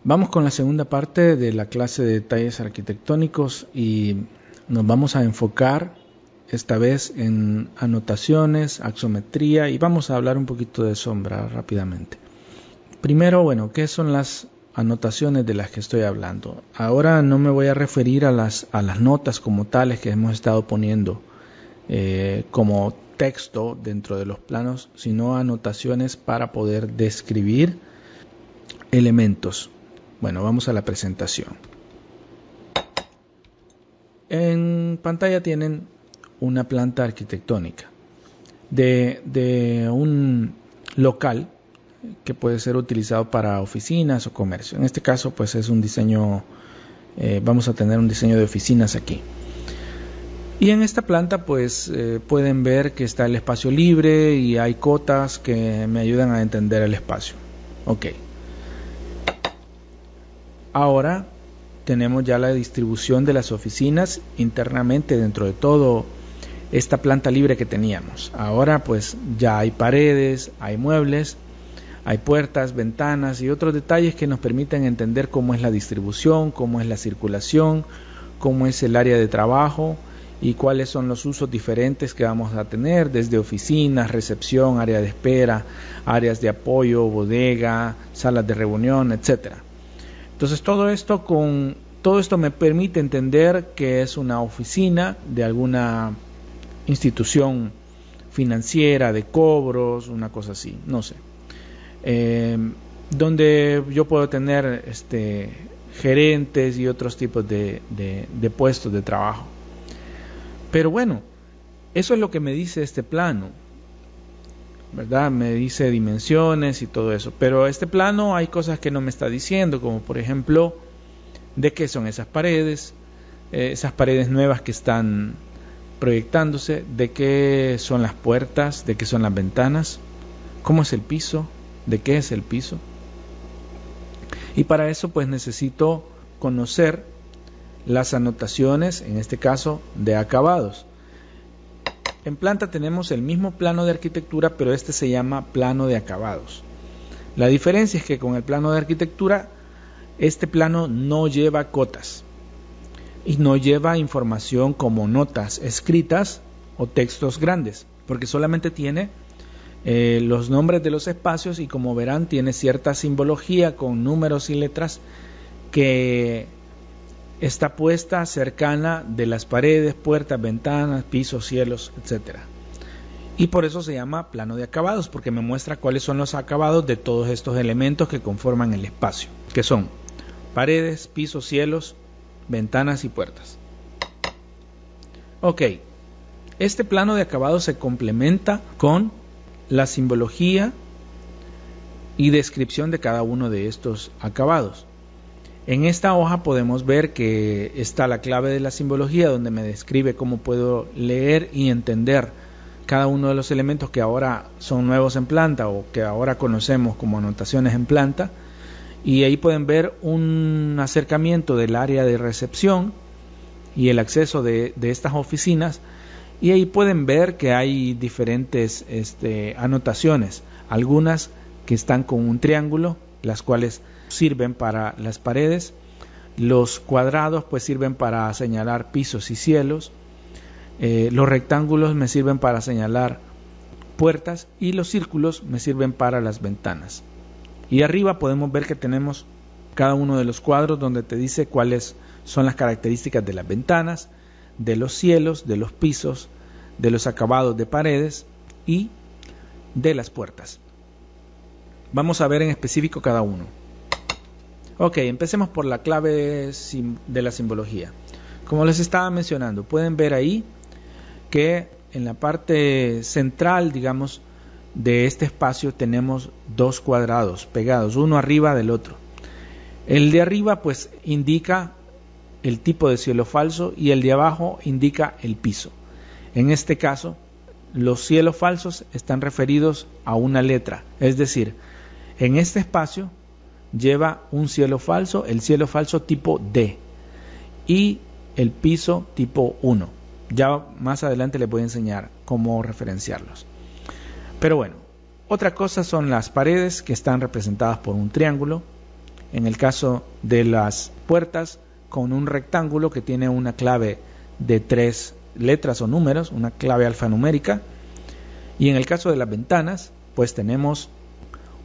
Vamos con la segunda parte de la clase de detalles arquitectónicos y nos vamos a enfocar esta vez en anotaciones, axometría y vamos a hablar un poquito de sombra rápidamente. Primero, ¿qué son las anotaciones de las que estoy hablando? Ahora no me voy a referir a las notas como tales que hemos estado poniendo como texto dentro de los planos, sino anotaciones para poder describir elementos. Bueno, vamos a la presentación. En pantalla tienen una planta arquitectónica de un local que puede ser utilizado para oficinas o comercio. En este caso, pues es un diseño, vamos a tener un diseño de oficinas aquí. Y en esta planta, pues pueden ver que está el espacio libre y hay cotas que me ayudan a entender el espacio. Ok. Ahora tenemos ya la distribución de las oficinas internamente dentro de todo esta planta libre que teníamos. Ahora pues ya hay paredes, hay muebles, hay puertas, ventanas y otros detalles que nos permiten entender cómo es la distribución, cómo es la circulación, cómo es el área de trabajo y cuáles son los usos diferentes que vamos a tener, desde oficinas, recepción, área de espera, áreas de apoyo, bodega, salas de reunión, etcétera. Entonces todo esto me permite entender que es una oficina de alguna institución financiera, de cobros, una cosa así, no sé. Donde yo puedo tener gerentes y otros tipos de puestos de trabajo. Pero bueno, eso es lo que me dice este plano, ¿verdad? Me dice dimensiones y todo eso, pero este plano hay cosas que no me está diciendo, como por ejemplo, de qué son esas paredes nuevas que están proyectándose, de qué son las puertas, de qué son las ventanas, cómo es el piso, de qué es el piso. Y para eso pues necesito conocer las anotaciones, en este caso de acabados. En planta tenemos el mismo plano de arquitectura, pero este se llama plano de acabados. La diferencia es que con el plano de arquitectura, este plano no lleva cotas y no lleva información como notas escritas o textos grandes, porque solamente tiene los nombres de los espacios y, como verán, tiene cierta simbología con números y letras que está puesta cercana de las paredes, puertas, ventanas, pisos, cielos, etc. Y por eso se llama plano de acabados, porque me muestra cuáles son los acabados de todos estos elementos que conforman el espacio, que son paredes, pisos, cielos, ventanas y puertas. Ok, este plano de acabados se complementa con la simbología y descripción de cada uno de estos acabados. En esta hoja podemos ver que está la clave de la simbología, donde me describe cómo puedo leer y entender cada uno de los elementos que ahora son nuevos en planta o que ahora conocemos como anotaciones en planta. Y ahí pueden ver un acercamiento del área de recepción y el acceso de estas oficinas. Y ahí pueden ver que hay diferentes anotaciones, algunas que están con un triángulo, las cuales sirven para las paredes, los cuadrados pues sirven para señalar pisos y cielos, los rectángulos me sirven para señalar puertas y los círculos me sirven para las ventanas. Y arriba podemos ver que tenemos cada uno de los cuadros donde te dice cuáles son las características de las ventanas, de los cielos, de los pisos, de los acabados de paredes y de las puertas. Vamos a ver en específico cada uno. Ok, empecemos por la clave de la simbología. Como les estaba mencionando, pueden ver ahí que en la parte central, digamos, de este espacio tenemos dos cuadrados pegados, uno arriba del otro. El de arriba pues indica el tipo de cielo falso y el de abajo indica el piso. En este caso, los cielos falsos están referidos a una letra, es decir, en este espacio lleva un cielo falso, el cielo falso tipo D y el piso tipo 1. Ya más adelante les voy a enseñar cómo referenciarlos. Pero bueno, otra cosa son las paredes que están representadas por un triángulo En el caso de las puertas, con un rectángulo que tiene una clave de 3 letras o números, una clave alfanumérica. Y en el caso de las ventanas, pues tenemos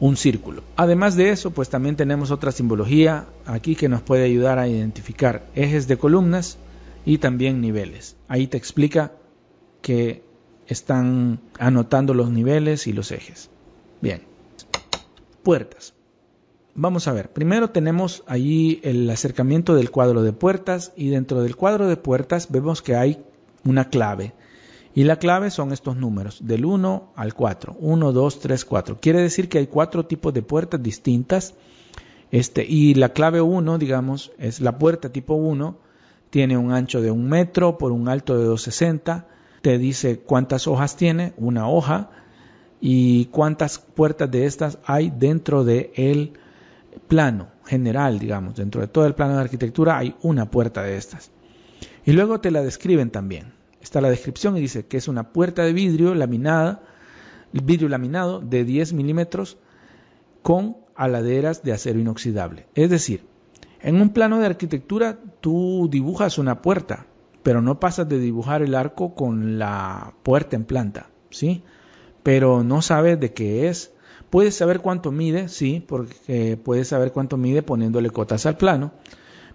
un círculo. Además de eso, pues también tenemos otra simbología aquí que nos puede ayudar a identificar ejes de columnas y también niveles. Ahí te explica que están anotando los niveles y los ejes. Bien, puertas. Vamos a ver, primero tenemos ahí el acercamiento del cuadro de puertas, y dentro del cuadro de puertas vemos que hay una clave. Y la clave son estos números, del 1 al 4. 1, 2, 3, 4. Quiere decir que hay 4 tipos de puertas distintas. Y la clave 1, digamos, es la puerta tipo 1. Tiene un ancho de 1 metro por un alto de 2,60. Te dice cuántas hojas tiene, una hoja. Y cuántas puertas de estas hay dentro del plano general, digamos. Dentro de todo el plano de arquitectura hay una puerta de estas. Y luego te la describen también. Está la descripción y dice que es una puerta de vidrio laminado de 10 milímetros con aladeras de acero inoxidable. Es decir, en un plano de arquitectura tú dibujas una puerta, pero no pasas de dibujar el arco con la puerta en planta, ¿sí? Pero no sabes de qué es. Puedes saber cuánto mide, sí, porque puedes saber cuánto mide poniéndole cotas al plano.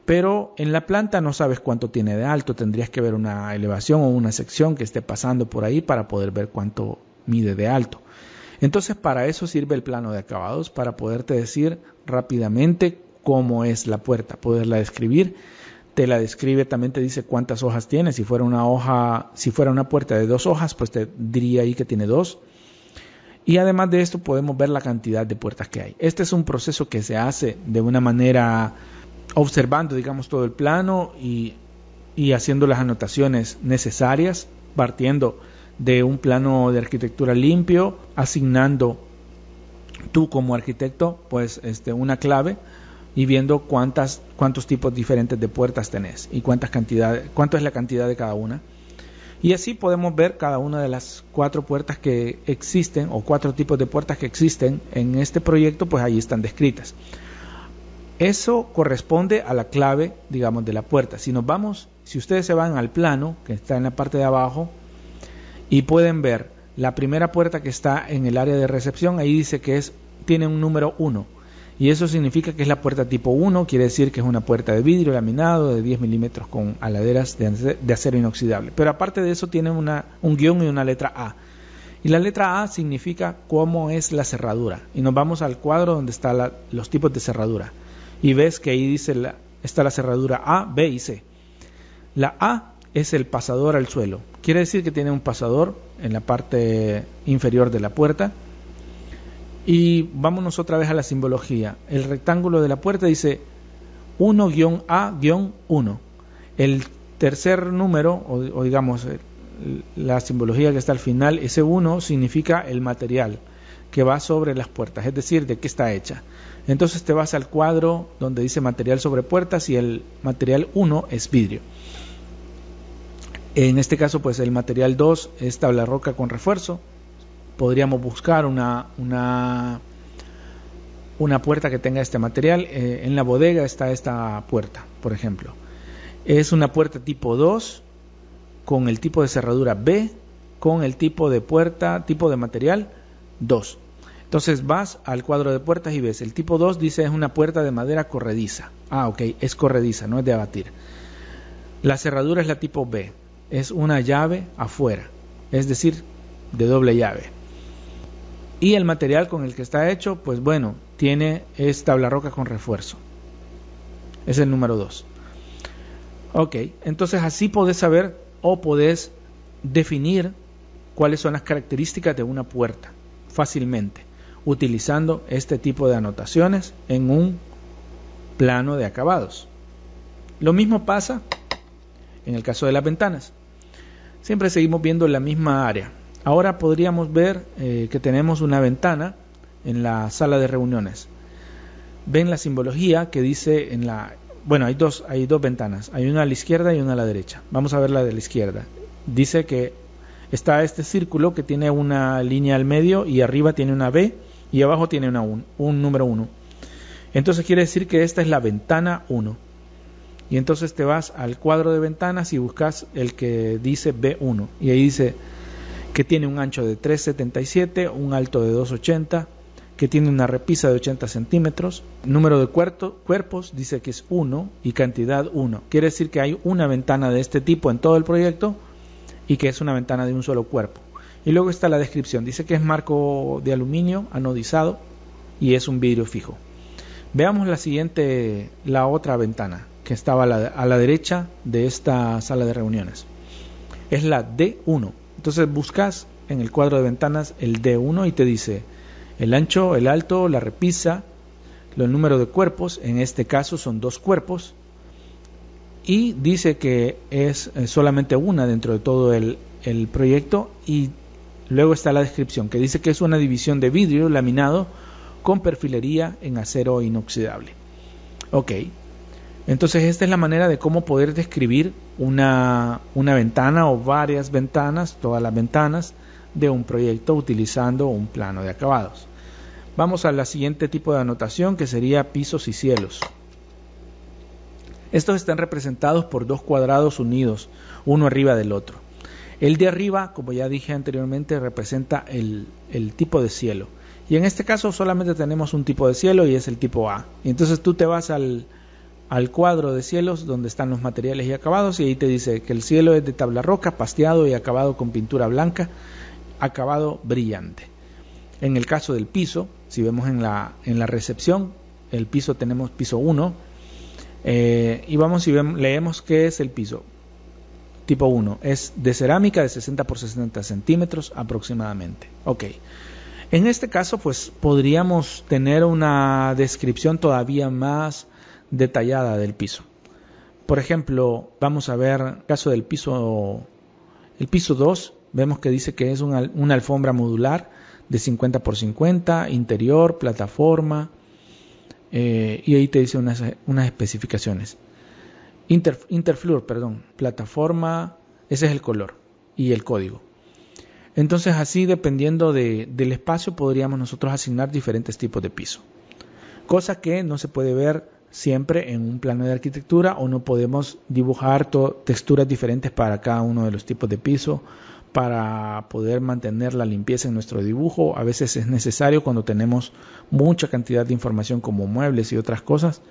Pero en la planta no sabes cuánto tiene de alto, tendrías que ver una elevación o una sección que esté pasando por ahí para poder ver cuánto mide de alto. Entonces para eso sirve el plano de acabados, para poderte decir rápidamente cómo es la puerta, poderla describir. Te la describe, también te dice cuántas hojas tiene. Si fuera una puerta de 2 hojas, pues te diría ahí que tiene 2. Y además de esto podemos ver la cantidad de puertas que hay. Este es un proceso que se hace de una manera observando, digamos, todo el plano y haciendo las anotaciones necesarias, partiendo de un plano de arquitectura limpio, asignando tú como arquitecto pues una clave y viendo cuántos tipos diferentes de puertas tenés y cuánto es la cantidad de cada una. Y así podemos ver cada una de las 4 puertas que existen, o 4 tipos de puertas que existen en este proyecto, pues ahí están descritas. Eso corresponde a la clave, digamos, de la puerta. Si ustedes se van al plano, que está en la parte de abajo, y pueden ver la primera puerta que está en el área de recepción, ahí dice que tiene un número 1. Y eso significa que es la puerta tipo 1, quiere decir que es una puerta de vidrio laminado de 10 milímetros con aladeras de acero inoxidable. Pero aparte de eso tiene un guión y una letra A. Y la letra A significa cómo es la cerradura. Y nos vamos al cuadro donde están los tipos de cerradura. Y ves que ahí dice está la cerradura A, B y C. La A es el pasador al suelo. Quiere decir que tiene un pasador en la parte inferior de la puerta. Y vámonos otra vez a la simbología. El rectángulo de la puerta dice 1-A-1. El tercer número, o digamos la simbología que está al final, ese 1 significa el material que va sobre las puertas, es decir, de qué está hecha. Entonces te vas al cuadro donde dice material sobre puertas y el material 1 es vidrio. En este caso, pues el material 2 es tabla roca con refuerzo. Podríamos buscar una puerta que tenga este material. En la bodega está esta puerta, por ejemplo. Es una puerta tipo 2 con el tipo de cerradura B, con el tipo de puerta, tipo de material 2. Entonces vas al cuadro de puertas y ves, el tipo 2 dice es una puerta de madera corrediza. Ok, es corrediza, no es de abatir. La cerradura es la tipo B, es una llave afuera, es decir, de doble llave. Y el material con el que está hecho, pues bueno, es tabla roca con refuerzo. Es el número 2. Ok, entonces así podés saber o podés definir cuáles son las características de una puerta fácilmente, utilizando este tipo de anotaciones en un plano de acabados. Lo mismo pasa en el caso de las ventanas. Siempre seguimos viendo la misma área. Ahora podríamos ver que tenemos una ventana en la sala de reuniones. Ven la simbología que dice hay dos ventanas. Hay una a la izquierda y una a la derecha. Vamos a ver la de la izquierda. Dice que está este círculo que tiene una línea al medio y arriba tiene una B y abajo tiene un número 1. Entonces quiere decir que esta es la ventana 1. Y entonces te vas al cuadro de ventanas y buscas el que dice B1. Y ahí dice que tiene un ancho de 3,77, un alto de 2,80, que tiene una repisa de 80 centímetros. Número de cuerpos dice que es 1 y cantidad 1. Quiere decir que hay una ventana de este tipo en todo el proyecto y que es una ventana de un solo cuerpo. Y luego está la descripción. Dice que es marco de aluminio anodizado y es un vidrio fijo. Veamos la otra ventana que estaba a la derecha de esta sala de reuniones. Es la D1. Entonces buscas en el cuadro de ventanas el D1 y te dice el ancho, el alto, la repisa, los números de cuerpos. En este caso son 2 cuerpos. Y dice que es solamente una dentro de todo el proyecto. Y luego está la descripción que dice que es una división de vidrio laminado con perfilería en acero inoxidable. Ok, entonces esta es la manera de cómo poder describir una ventana o varias ventanas, todas las ventanas de un proyecto utilizando un plano de acabados. Vamos al siguiente tipo de anotación, que sería pisos y cielos. Estos están representados por 2 cuadrados unidos, uno arriba del otro. El de arriba, como ya dije anteriormente, representa el tipo de cielo. Y en este caso solamente tenemos un tipo de cielo y es el tipo A. Y entonces tú te vas al cuadro de cielos donde están los materiales y acabados y ahí te dice que el cielo es de tabla roca, pasteado y acabado con pintura blanca, acabado brillante. En el caso del piso, si vemos en la recepción, el piso tenemos piso 1 y vamos y leemos qué es el piso. Tipo 1 es de cerámica de 60 por 60 centímetros aproximadamente. Ok. En este caso, pues podríamos tener una descripción todavía más detallada del piso. Por ejemplo, vamos a ver el caso del piso, el piso 2, vemos que dice que es una alfombra modular de 50 por 50, interior, plataforma, y ahí te dice unas especificaciones. Interfloor, plataforma, ese es el color y el código. Entonces así, dependiendo del espacio, podríamos nosotros asignar diferentes tipos de piso, cosa que no se puede ver siempre en un plano de arquitectura, o no podemos dibujar texturas diferentes para cada uno de los tipos de piso para poder mantener la limpieza en nuestro dibujo. A veces es necesario cuando tenemos mucha cantidad de información como muebles y otras cosas,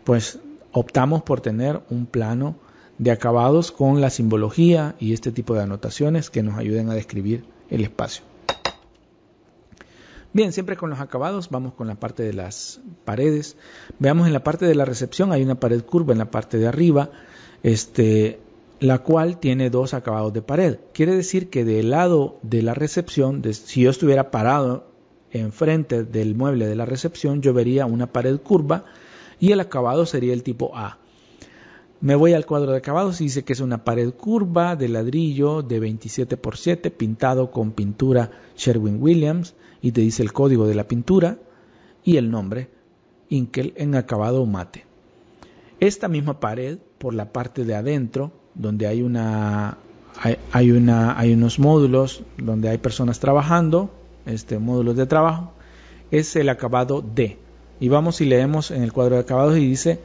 pues optamos por tener un plano de acabados con la simbología y este tipo de anotaciones que nos ayuden a describir el espacio. Bien, siempre con los acabados vamos con la parte de las paredes. Veamos en la parte de la recepción hay una pared curva en la parte de arriba, la cual tiene 2 acabados de pared. Quiere decir que del lado de la recepción, si yo estuviera parado enfrente del mueble de la recepción, yo vería una pared curva y el acabado sería el tipo A. Me voy al cuadro de acabados y dice que es una pared curva de ladrillo de 27 por 7 pintado con pintura Sherwin-Williams y te dice el código de la pintura y el nombre Inkel en acabado mate. Esta misma pared, por la parte de adentro, donde hay unos módulos donde hay personas trabajando, módulos de trabajo, es el acabado D. Y vamos y leemos en el cuadro de acabados y dice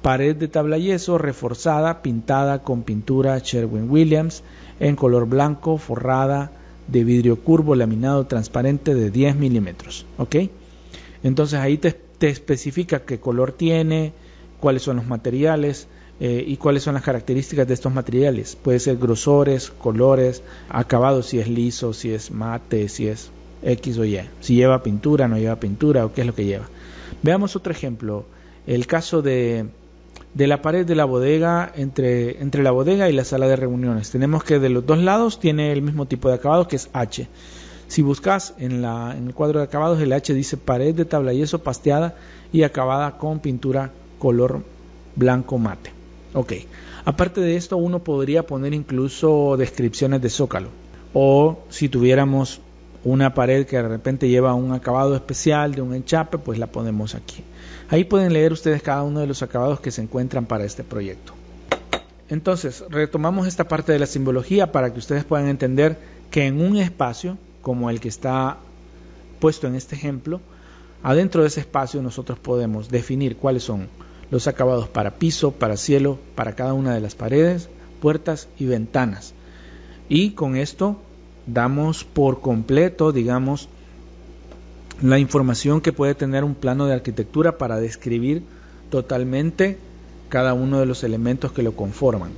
pared de tabla yeso reforzada, pintada con pintura Sherwin-Williams en color blanco, forrada de vidrio curvo laminado transparente de 10 milímetros. ¿Ok? Entonces ahí te especifica qué color tiene, cuáles son los materiales y cuáles son las características de estos materiales. Puede ser grosores, colores, acabados, si es liso, si es mate, si es X o Y, si lleva pintura, no lleva pintura o qué es lo que lleva. Veamos otro ejemplo, el caso de la pared de la bodega, entre la bodega y la sala de reuniones. Tenemos que de los 2 lados tiene el mismo tipo de acabado, que es H. Si buscas en el cuadro de acabados, el H dice pared de tabla yeso pasteada y acabada con pintura color blanco mate. Ok. Aparte de esto, uno podría poner incluso descripciones de zócalo, o si tuviéramos una pared que de repente lleva un acabado especial de un enchape, pues la ponemos aquí. Ahí pueden leer ustedes cada uno de los acabados que se encuentran para este proyecto. Entonces, retomamos esta parte de la simbología para que ustedes puedan entender que en un espacio como el que está puesto en este ejemplo, Adentro de ese espacio nosotros podemos definir cuáles son los acabados para piso, para cielo, para cada una de las paredes, puertas y ventanas. Y con esto damos por completo, digamos, la información que puede tener un plano de arquitectura para describir totalmente cada uno de los elementos que lo conforman.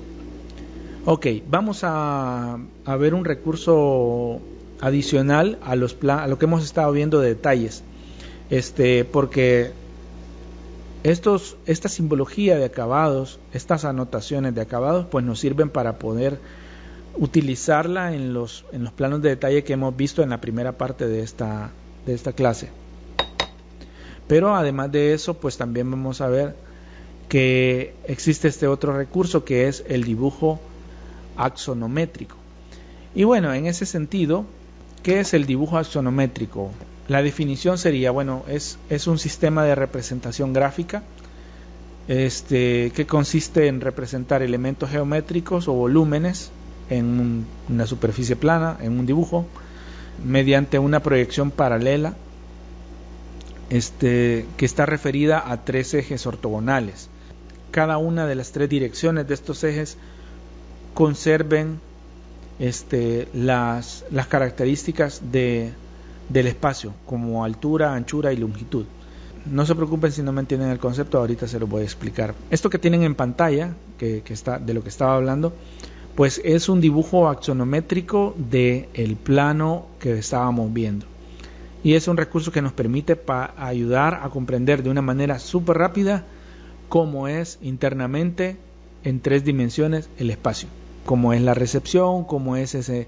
Ok, vamos a ver un recurso adicional a lo que hemos estado viendo de detalles, porque esta simbología de acabados, estas anotaciones de acabados, pues nos sirven para poder utilizarla en los planos de detalle que hemos visto en la primera parte de esta clase. Pero además de eso, pues también vamos a ver que existe este otro recurso que es el dibujo axonométrico. Y bueno, en ese sentido, ¿qué es el dibujo axonométrico? La definición sería, bueno, es un sistema de representación gráfica que consiste en representar elementos geométricos o volúmenes en una superficie plana, en un dibujo, mediante una proyección paralela que está referida a 3 ejes ortogonales. Cada una de las 3 direcciones de estos ejes conserven las características del espacio, como altura, anchura y longitud. No se preocupen si no me entienden el concepto, ahorita se lo voy a explicar. Esto que tienen en pantalla, que está de lo que estaba hablando, pues es un dibujo axonométrico del plano que estábamos viendo. Y es un recurso que nos permite ayudar a comprender de una manera súper rápida cómo es internamente en 3 dimensiones el espacio. Cómo es la recepción, cómo es ese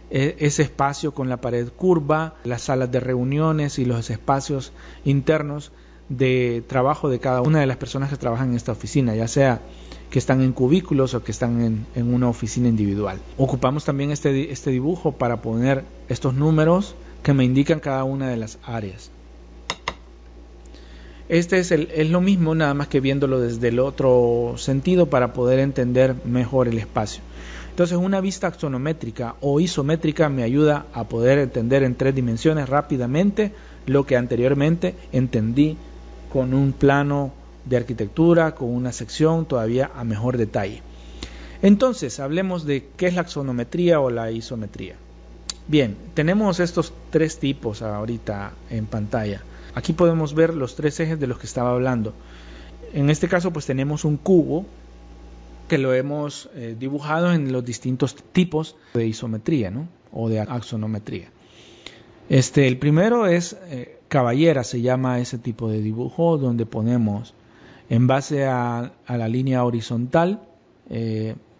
espacio con la pared curva, las salas de reuniones y los espacios internos de trabajo de cada una de las personas que trabajan en esta oficina, ya sea que están en cubículos o que están en una oficina individual. Ocupamos también este dibujo para poner estos números que me indican cada una de las áreas. Es lo mismo, nada más que viéndolo desde el otro sentido para poder entender mejor el espacio. Entonces, una vista axonométrica o isométrica me ayuda a poder entender en 3 dimensiones rápidamente lo que anteriormente entendí con un plano de arquitectura, con una sección todavía a mejor detalle. Entonces, hablemos de qué es la axonometría o la isometría. Bien, tenemos estos 3 tipos ahorita en pantalla. Aquí podemos ver los 3 ejes de los que estaba hablando. En este caso, pues tenemos un cubo que lo hemos dibujado en los distintos tipos de isometría, ¿no? O de axonometría. El primero es caballera, se llama ese tipo de dibujo, donde ponemos en base a la línea horizontal,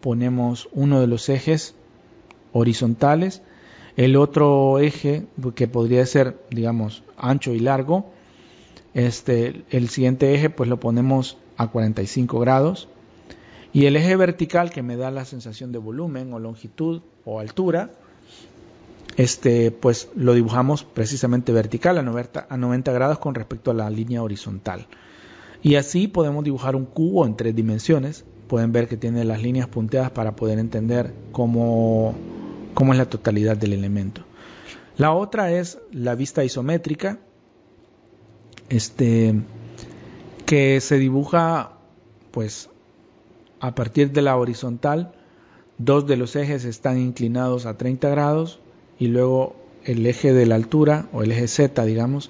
ponemos uno de los ejes horizontales, el otro eje que podría ser, digamos, ancho y largo, el siguiente eje pues lo ponemos a 45 grados, y el eje vertical, que me da la sensación de volumen o longitud o altura, pues lo dibujamos precisamente vertical a 90 grados con respecto a la línea horizontal. Y así podemos dibujar un cubo en 3 dimensiones. Pueden ver que tiene las líneas punteadas para poder entender cómo es la totalidad del elemento. La otra es la vista isométrica, que se dibuja pues a partir de la horizontal. 2 de los ejes están inclinados a 30 grados y luego el eje de la altura o el eje Z, digamos,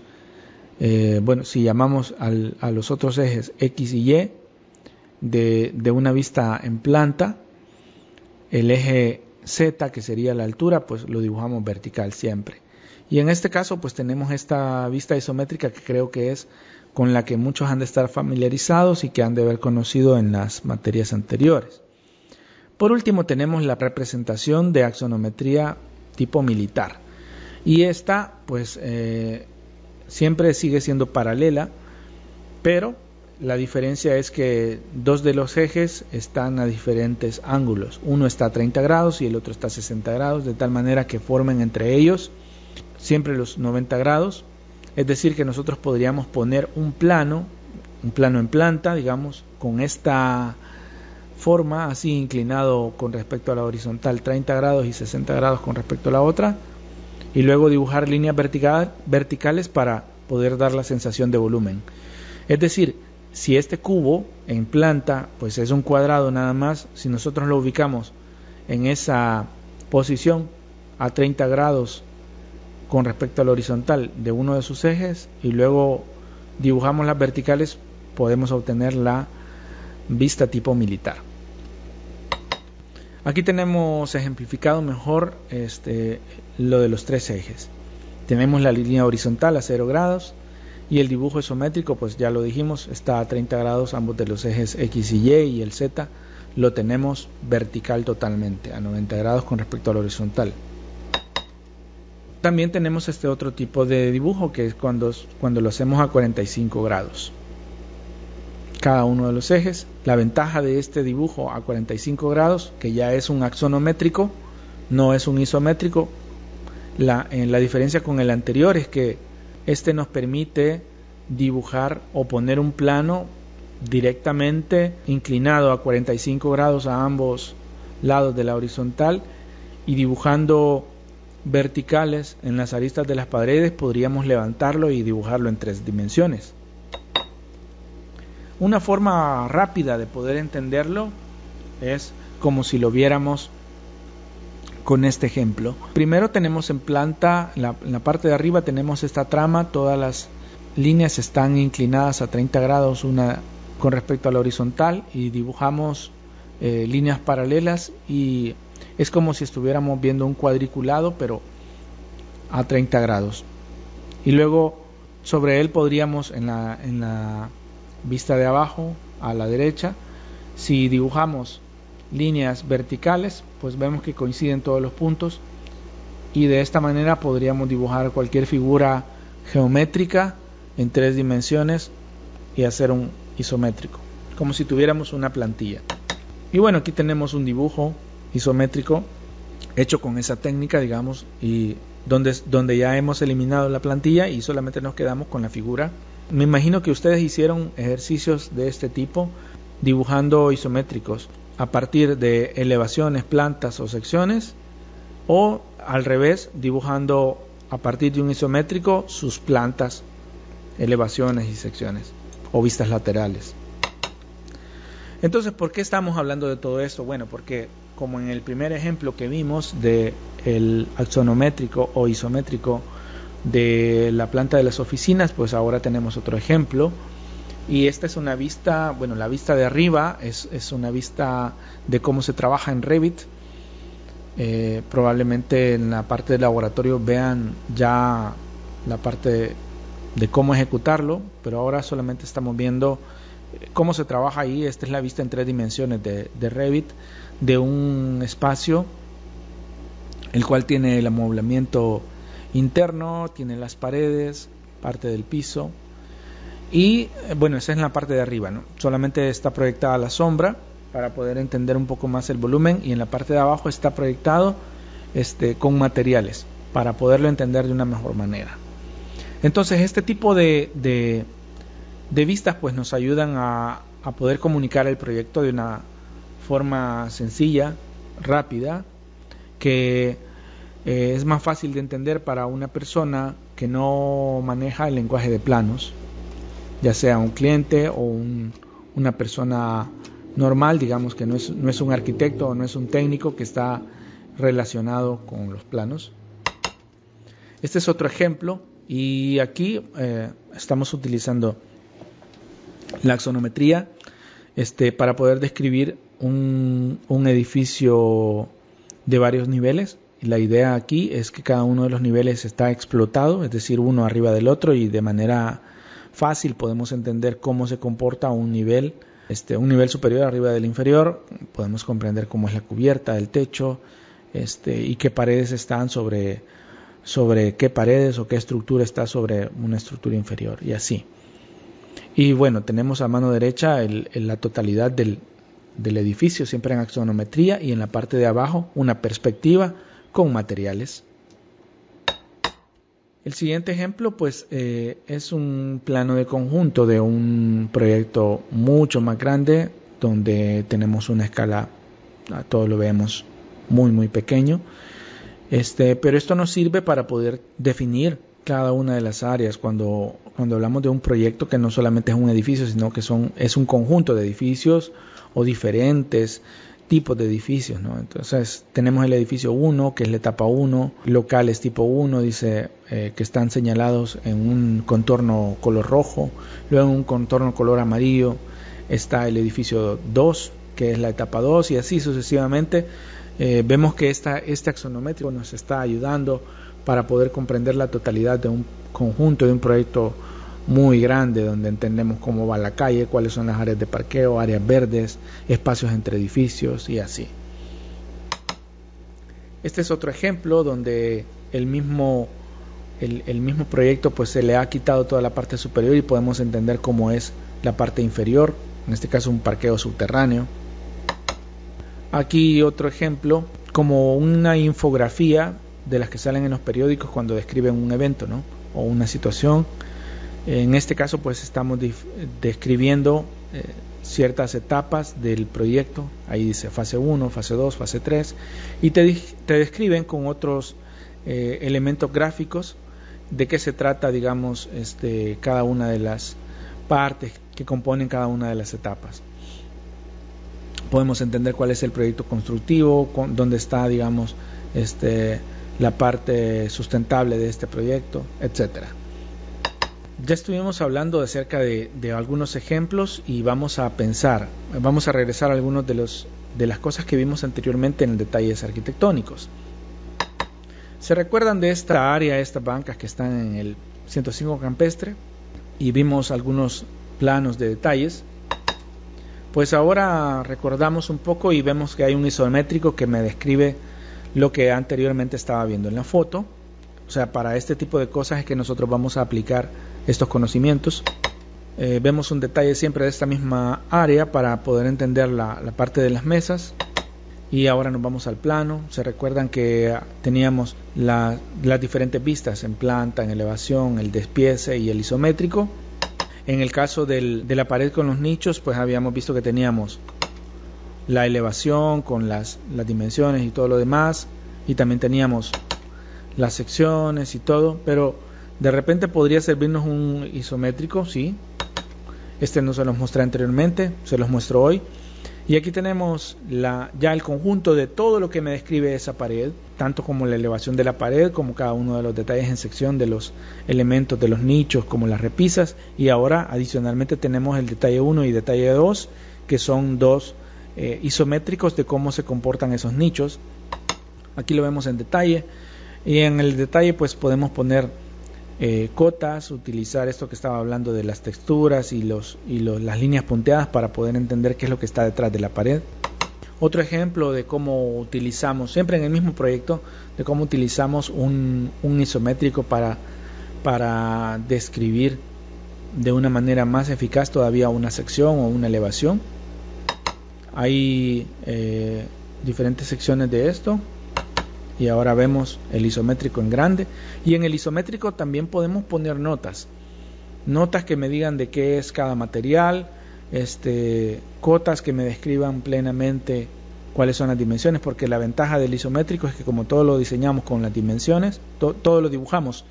si llamamos a los otros ejes X y Y de una vista en planta, el eje Z, que sería la altura, pues lo dibujamos vertical siempre. Y en este caso pues tenemos esta vista isométrica, que creo que es con la que muchos han de estar familiarizados y que han de haber conocido en las materias anteriores. Por último tenemos la representación de axonometría tipo militar, y esta pues siempre sigue siendo paralela, pero la diferencia es que 2 de los ejes están a diferentes ángulos. Uno está a 30 grados y el otro está a 60 grados, de tal manera que formen entre ellos siempre los 90 grados. Es decir, que nosotros podríamos poner un plano en planta, digamos, con esta forma, así inclinado con respecto a la horizontal 30 grados y 60 grados con respecto a la otra, y luego dibujar líneas verticales para poder dar la sensación de volumen. Es decir, si este cubo en planta pues es un cuadrado nada más, si nosotros lo ubicamos en esa posición a 30 grados con respecto al horizontal de uno de sus ejes y luego dibujamos las verticales, podemos obtener la vista tipo militar. Aquí tenemos ejemplificado mejor lo de los tres ejes. Tenemos la línea horizontal a 0 grados y el dibujo isométrico, pues ya lo dijimos, está a 30 grados ambos de los ejes X y el Z lo tenemos vertical totalmente, a 90 grados con respecto al horizontal. También tenemos este otro tipo de dibujo que es cuando lo hacemos a 45 grados. Cada uno de los ejes. La ventaja de este dibujo a 45 grados, que ya es un axonométrico, no es un isométrico. La diferencia con el anterior es que este nos permite dibujar o poner un plano directamente inclinado a 45 grados a ambos lados de la horizontal y dibujando verticales en las aristas de las paredes podríamos levantarlo y dibujarlo en 3 dimensiones. Una forma rápida de poder entenderlo es como si lo viéramos con este ejemplo. Primero tenemos en planta, en la parte de arriba tenemos esta trama, todas las líneas están inclinadas a 30 grados una con respecto a la horizontal y dibujamos líneas paralelas y es como si estuviéramos viendo un cuadriculado pero a 30 grados. Y luego sobre él podríamos en la vista de abajo a la derecha, si dibujamos líneas verticales, pues vemos que coinciden todos los puntos y de esta manera podríamos dibujar cualquier figura geométrica en 3 dimensiones y hacer un isométrico, como si tuviéramos una plantilla. Y bueno, aquí tenemos un dibujo isométrico hecho con esa técnica, digamos, y donde ya hemos eliminado la plantilla y solamente nos quedamos con la figura. Me imagino que ustedes hicieron ejercicios de este tipo dibujando isométricos a partir de elevaciones, plantas o secciones, o al revés, dibujando a partir de un isométrico sus plantas, elevaciones y secciones o vistas laterales. Entonces, ¿por qué estamos hablando de todo esto? Bueno, porque como en el primer ejemplo que vimos de el axonométrico o isométrico de la planta de las oficinas, pues ahora tenemos otro ejemplo y esta es una vista, bueno, la vista de arriba es una vista de cómo se trabaja en Revit. Probablemente en la parte del laboratorio vean ya la parte de cómo ejecutarlo, pero ahora solamente estamos viendo cómo se trabaja ahí. Esta es la vista en 3 dimensiones de Revit de un espacio, el cual tiene el amoblamiento interno, tiene las paredes, parte del piso y bueno, esa es la parte de arriba, ¿no? Solamente está proyectada la sombra para poder entender un poco más el volumen y en la parte de abajo está proyectado con materiales para poderlo entender de una mejor manera. Entonces este tipo de vistas pues nos ayudan a poder comunicar el proyecto de una forma sencilla, rápida, que es más fácil de entender para una persona que no maneja el lenguaje de planos, ya sea un cliente o una persona normal, digamos que no es un arquitecto o no es un técnico que está relacionado con los planos. Este es otro ejemplo y aquí estamos utilizando la axonometría para poder describir un edificio de varios niveles. La idea aquí es que cada uno de los niveles está explotado, es decir, uno arriba del otro, y de manera fácil podemos entender cómo se comporta un nivel superior arriba del inferior. Podemos comprender cómo es la cubierta del techo y qué paredes están sobre qué paredes o qué estructura está sobre una estructura inferior y así. Y bueno, tenemos a mano derecha la totalidad del edificio, siempre en axonometría, y en la parte de abajo una perspectiva con materiales. El siguiente ejemplo pues es un plano de conjunto de un proyecto mucho más grande, donde tenemos una escala, todo lo vemos muy pequeño, pero esto nos sirve para poder definir cada una de las áreas cuando hablamos de un proyecto que no solamente es un edificio, sino que es un conjunto de edificios o diferentes tipos de edificios, ¿no? Entonces tenemos el edificio 1, que es la etapa 1, locales tipo 1, dice que están señalados en un contorno color rojo, luego en un contorno color amarillo está el edificio 2, que es la etapa 2, y así sucesivamente. Vemos que este axonométrico nos está ayudando para poder comprender la totalidad de un conjunto, de un proyecto muy grande, donde entendemos cómo va la calle, cuáles son las áreas de parqueo, áreas verdes, espacios entre edificios y así. Este es otro ejemplo donde el mismo proyecto pues se le ha quitado toda la parte superior y podemos entender cómo es la parte inferior, en este caso un parqueo subterráneo. Aquí otro ejemplo, como una infografía de las que salen en los periódicos cuando describen un evento, ¿no? O una situación. En este caso pues estamos describiendo ciertas etapas del proyecto. Ahí dice fase 1, fase 2, fase 3 y te describen con otros elementos gráficos de qué se trata, digamos, cada una de las partes que componen cada una de las etapas. Podemos entender cuál es el proyecto constructivo, dónde está, digamos, la parte sustentable de este proyecto, etcétera. Ya estuvimos hablando acerca de algunos ejemplos y vamos a regresar a algunos de las cosas que vimos anteriormente en detalles arquitectónicos. ¿Se recuerdan de esta área, estas bancas que están en el 105 Campestre? Y vimos algunos planos de detalles. Pues ahora recordamos un poco y vemos que hay un isométrico que me describe lo que anteriormente estaba viendo en la foto. O sea, para este tipo de cosas es que nosotros vamos a aplicar estos conocimientos. Vemos un detalle siempre de esta misma área para poder entender la parte de las mesas. Y ahora nos vamos al plano. Se recuerdan que teníamos las diferentes vistas en planta, en elevación, el despiece y el isométrico. En el caso de la pared con los nichos, pues habíamos visto que teníamos la elevación con las dimensiones y todo lo demás, y también teníamos las secciones y todo, pero de repente podría servirnos un isométrico, sí. No se los mostré anteriormente, se los muestro hoy. Y aquí tenemos ya el conjunto de todo lo que me describe esa pared, tanto como la elevación de la pared, como cada uno de los detalles en sección de los elementos de los nichos, como las repisas. Y ahora adicionalmente tenemos el detalle 1 y detalle 2, que son dos isométricos de cómo se comportan esos nichos. Aquí lo vemos en detalle. Y en el detalle pues podemos poner cotas, utilizar esto que estaba hablando de las texturas y las líneas punteadas para poder entender qué es lo que está detrás de la pared. Otro ejemplo de cómo utilizamos, siempre en el mismo proyecto, de cómo utilizamos un isométrico para describir de una manera más eficaz todavía una sección o una elevación. Hay diferentes secciones de esto. Y ahora vemos el isométrico en grande. Y en el isométrico también podemos poner notas que me digan de qué es cada material, cotas que me describan plenamente cuáles son las dimensiones, porque la ventaja del isométrico es que como todo lo diseñamos con las dimensiones, todo lo dibujamos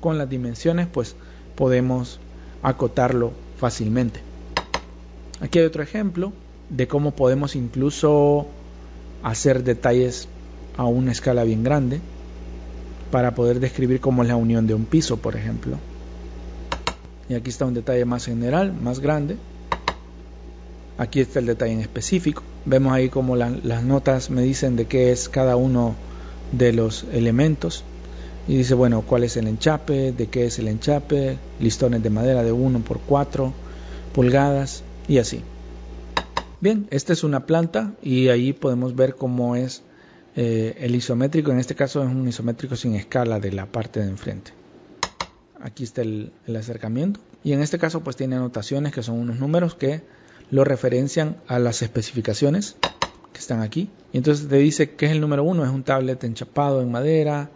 con las dimensiones, pues podemos acotarlo fácilmente. Aquí hay otro ejemplo de cómo podemos incluso hacer detalles a una escala bien grande para poder describir cómo es la unión de un piso, por ejemplo. Y aquí está un detalle más general, más grande. Aquí está el detalle en específico. Vemos ahí como las notas me dicen de qué es cada uno de los elementos. Y dice, bueno, cuál es el enchape, de qué es el enchape, listones de madera de 1 por 4 pulgadas y así. Bien, esta es una planta y ahí podemos ver cómo es el isométrico. En este caso es un isométrico sin escala de la parte de enfrente. Aquí está el acercamiento y en este caso pues tiene anotaciones que son unos números que lo referencian a las especificaciones que están aquí. Y entonces te dice que es el número 1, es un tablet enchapado en madera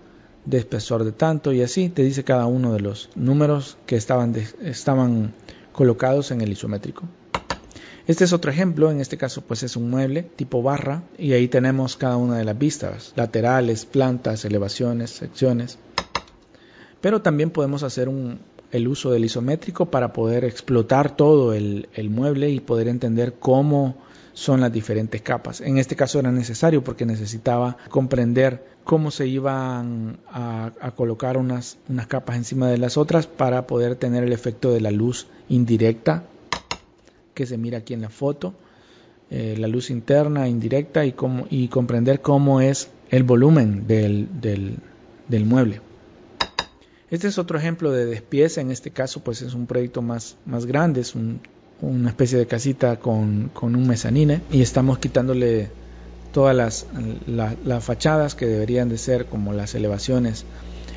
de espesor de tanto, y así te dice cada uno de los números que estaban colocados en el isométrico. Este es otro ejemplo, en este caso pues es un mueble tipo barra y ahí tenemos cada una de las vistas, laterales, plantas, elevaciones, secciones. Pero también podemos hacer el uso del isométrico para poder explotar todo el mueble y poder entender cómo son las diferentes capas. En este caso era necesario porque necesitaba comprender cómo se iban a colocar unas capas encima de las otras para poder tener el efecto de la luz indirecta que se mira aquí en la foto, la luz interna, indirecta, y comprender cómo es el volumen del mueble. Este es otro ejemplo de despiece. En este caso pues es un proyecto más grande, es una especie de casita con un mezanine, y estamos quitándole todas las fachadas que deberían de ser como las elevaciones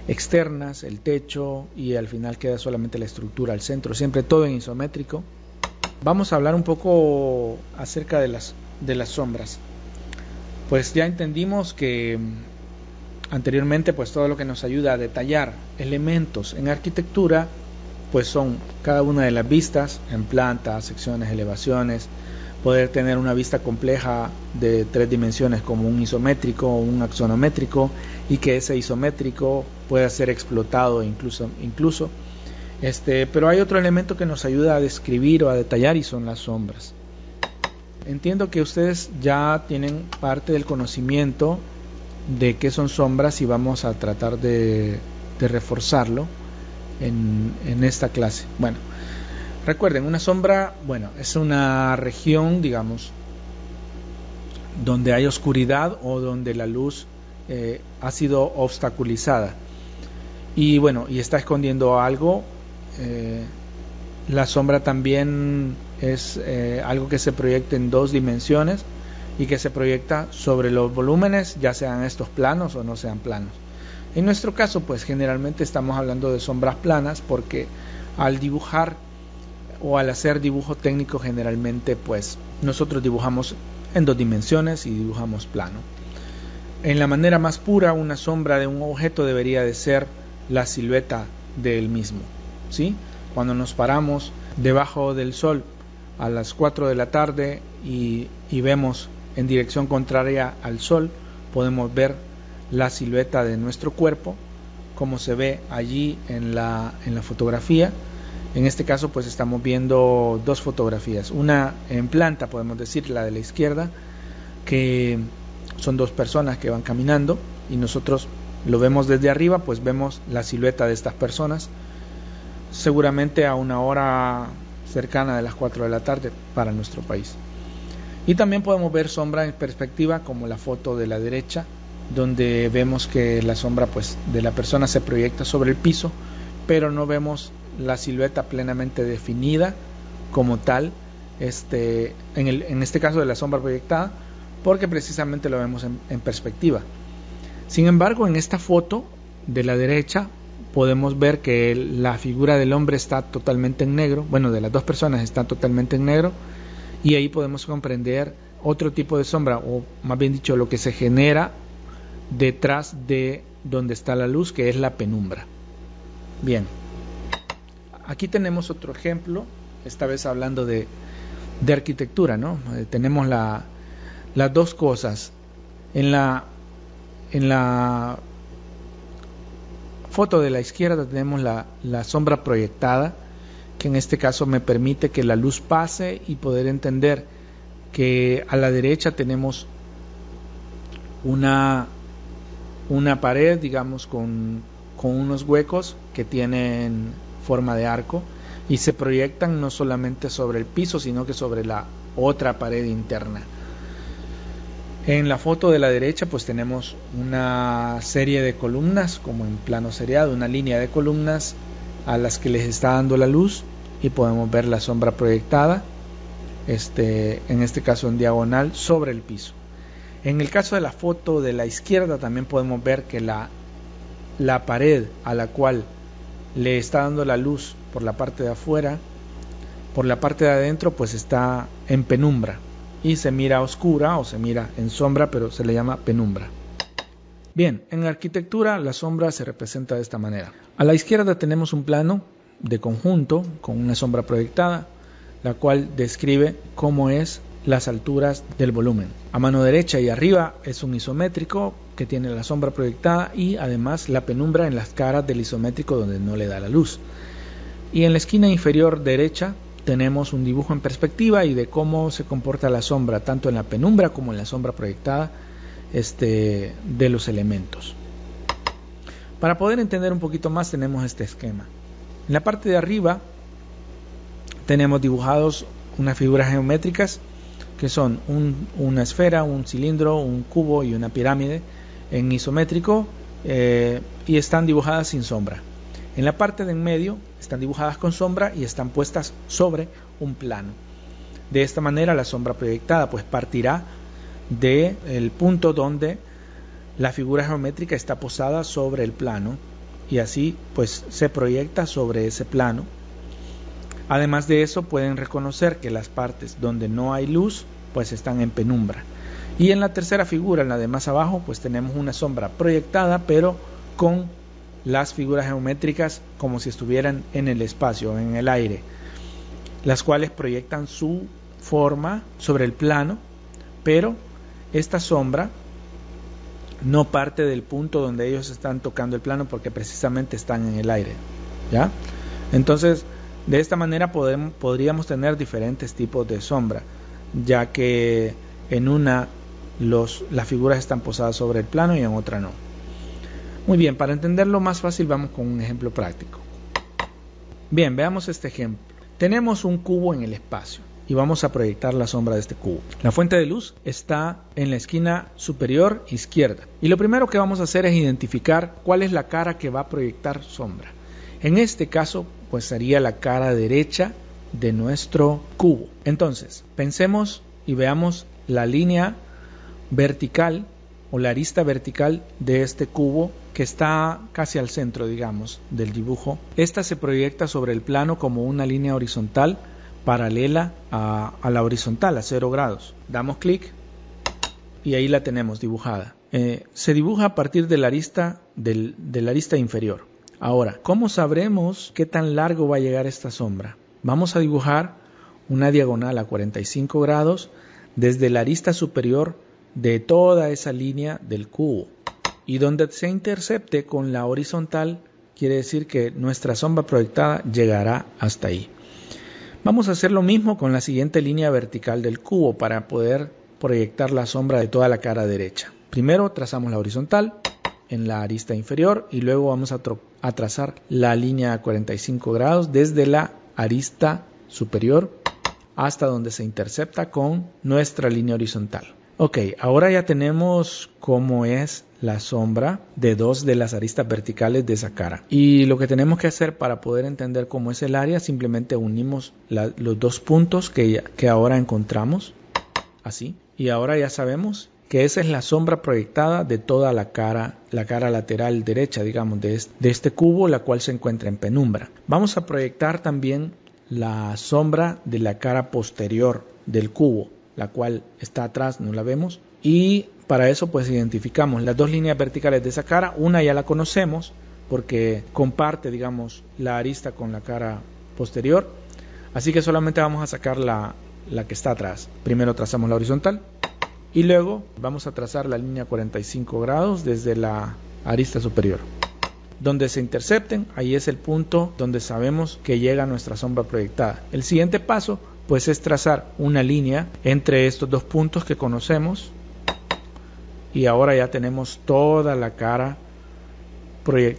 externas, el techo, y al final queda solamente la estructura al centro, siempre todo en isométrico. Vamos a hablar un poco acerca de las sombras. Pues ya entendimos que anteriormente pues todo lo que nos ayuda a detallar elementos en arquitectura pues son cada una de las vistas en planta, secciones, elevaciones, poder tener una vista compleja de 3 dimensiones como un isométrico o un axonométrico, y que ese isométrico pueda ser explotado incluso. Pero hay otro elemento que nos ayuda a describir o a detallar, y son las sombras. Entiendo que ustedes ya tienen parte del conocimiento de qué son sombras, y vamos a tratar de reforzarlo en esta clase. Bueno, recuerden, una sombra, es una región, digamos, donde hay oscuridad o donde la luz ha sido obstaculizada y está escondiendo algo. La sombra también es algo que se proyecta en 2 dimensiones y que se proyecta sobre los volúmenes, ya sean estos planos o no sean planos. En nuestro caso pues generalmente estamos hablando de sombras planas, porque al dibujar o al hacer dibujo técnico generalmente pues nosotros dibujamos en 2 dimensiones y dibujamos plano. En la manera más pura, una sombra de un objeto debería de ser la silueta del mismo, ¿sí? Cuando nos paramos debajo del sol a las 4 de la tarde y vemos en dirección contraria al sol, podemos ver la silueta de nuestro cuerpo, como se ve allí en la fotografía. En este caso pues estamos viendo 2 fotografías, una en planta, podemos decir la de la izquierda, que son 2 personas que van caminando, y nosotros lo vemos desde arriba, pues vemos la silueta de estas personas, seguramente a una hora cercana de las 4 de la tarde para nuestro país. Y también podemos ver sombra en perspectiva, como la foto de la derecha, donde vemos que la sombra pues de la persona se proyecta sobre el piso, pero no vemos la silueta plenamente definida como tal, en este caso de la sombra proyectada, porque precisamente lo vemos en perspectiva. Sin embargo, en esta foto de la derecha podemos ver que la figura del hombre está totalmente en negro, de las 2 personas está totalmente en negro, y ahí podemos comprender otro tipo de sombra, o más bien dicho, lo que se genera detrás de donde está la luz, que es la penumbra. Bien, aquí tenemos otro ejemplo, esta vez hablando de arquitectura, ¿no? Tenemos las 2 cosas. En la foto de la izquierda tenemos la sombra proyectada, que en este caso me permite que la luz pase y poder entender que a la derecha tenemos una pared, digamos, con unos huecos que tienen forma de arco, y se proyectan no solamente sobre el piso, sino que sobre la otra pared interna. En la foto de la derecha pues tenemos una serie de columnas, como en plano seriado, una línea de columnas a las que les está dando la luz, y podemos ver la sombra proyectada, en este caso en diagonal, sobre el piso. En el caso de la foto de la izquierda también podemos ver que la pared a la cual le está dando la luz por la parte de afuera, por la parte de adentro pues está en penumbra, y se mira oscura o se mira en sombra, pero se le llama penumbra. Bien, en arquitectura la sombra se representa de esta manera. A la izquierda tenemos un plano de conjunto con una sombra proyectada, la cual describe cómo es las alturas del volumen. A mano derecha y arriba es un isométrico, que tiene la sombra proyectada y además la penumbra en las caras del isométrico donde no le da la luz. Y en la esquina inferior derecha tenemos un dibujo en perspectiva y de cómo se comporta la sombra tanto en la penumbra como en la sombra proyectada de los elementos. Para poder entender un poquito más tenemos este esquema. En la parte de arriba tenemos dibujados unas figuras geométricas que son una esfera, un cilindro, un cubo y una pirámide en isométrico y están dibujadas sin sombra. En la parte de en medio están dibujadas con sombra y están puestas sobre un plano. De esta manera la sombra proyectada pues partirá del punto donde la figura geométrica está posada sobre el plano y así pues se proyecta sobre ese plano. Además de eso pueden reconocer que las partes donde no hay luz pues están en penumbra. Y en la tercera figura, en la de más abajo, pues tenemos una sombra proyectada pero con las figuras geométricas como si estuvieran en el espacio, en el aire, las cuales proyectan su forma sobre el plano, pero esta sombra no parte del punto donde ellos están tocando el plano porque precisamente están en el aire, ¿ya? Entonces, de esta manera podríamos tener diferentes tipos de sombra, ya que en una las figuras están posadas sobre el plano y en otra no. Muy bien, para entenderlo más fácil vamos con un ejemplo práctico. Bien, veamos este ejemplo. Tenemos un cubo en el espacio y vamos a proyectar la sombra de este cubo. La fuente de luz está en la esquina superior izquierda y lo primero que vamos a hacer es identificar cuál es la cara que va a proyectar sombra. En este caso pues sería la cara derecha de nuestro cubo. Entonces pensemos y veamos la línea vertical o la arista vertical de este cubo que está casi al centro, digamos, del dibujo. Esta se proyecta sobre el plano como una línea horizontal paralela a la horizontal, a 0 grados. Damos clic y ahí la tenemos dibujada. Se dibuja a partir de la arista, de la arista inferior. Ahora, ¿cómo sabremos qué tan largo va a llegar esta sombra? Vamos a dibujar una diagonal a 45 grados desde la arista superior de toda esa línea del cubo. Y donde se intercepte con la horizontal, quiere decir que nuestra sombra proyectada llegará hasta ahí. Vamos a hacer lo mismo con la siguiente línea vertical del cubo para poder proyectar la sombra de toda la cara derecha. Primero trazamos la horizontal en la arista inferior y luego vamos a trazar la línea a 45 grados desde la arista superior hasta donde se intercepta con nuestra línea horizontal. Ok, ahora ya tenemos cómo es la sombra de dos de las aristas verticales de esa cara. Y lo que tenemos que hacer para poder entender cómo es el área, simplemente unimos los dos puntos que ahora encontramos, así. Y ahora ya sabemos que esa es la sombra proyectada de toda la cara lateral derecha, digamos, de este cubo, la cual se encuentra en penumbra. Vamos a proyectar también la sombra de la cara posterior del cubo, la cual está atrás, no la vemos, y para eso pues identificamos las dos líneas verticales de esa cara. Una ya la conocemos porque comparte, digamos, la arista con la cara posterior, así que solamente vamos a sacar la que está atrás. Primero trazamos la horizontal y luego vamos a trazar la línea 45 grados desde la arista superior. Donde se intercepten, ahí es el punto donde sabemos que llega nuestra sombra proyectada. El siguiente paso pues es trazar una línea entre estos dos puntos que conocemos y ahora ya tenemos toda la cara,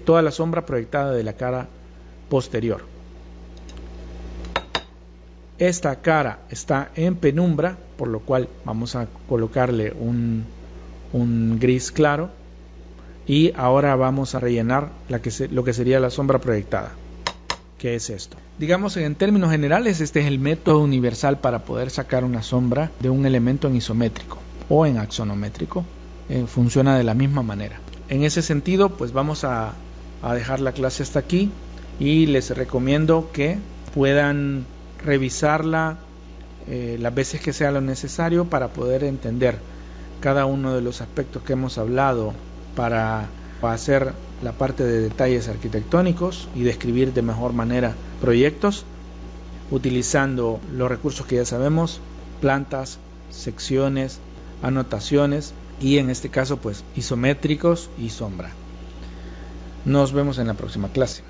toda la sombra proyectada de la cara posterior. Esta cara está en penumbra, por lo cual vamos a colocarle un gris claro y ahora vamos a rellenar lo que sería la sombra proyectada. ¿Qué es esto? Digamos, en términos generales, este es el método universal para poder sacar una sombra de un elemento en isométrico o en axonométrico. Funciona de la misma manera. En ese sentido, pues vamos a dejar la clase hasta aquí y les recomiendo que puedan revisarla las veces que sea lo necesario para poder entender cada uno de los aspectos que hemos hablado para hacer la parte de detalles arquitectónicos y describir de mejor manera proyectos utilizando los recursos que ya sabemos: plantas, secciones, anotaciones y en este caso pues isométricos y sombra. Nos vemos en la próxima clase.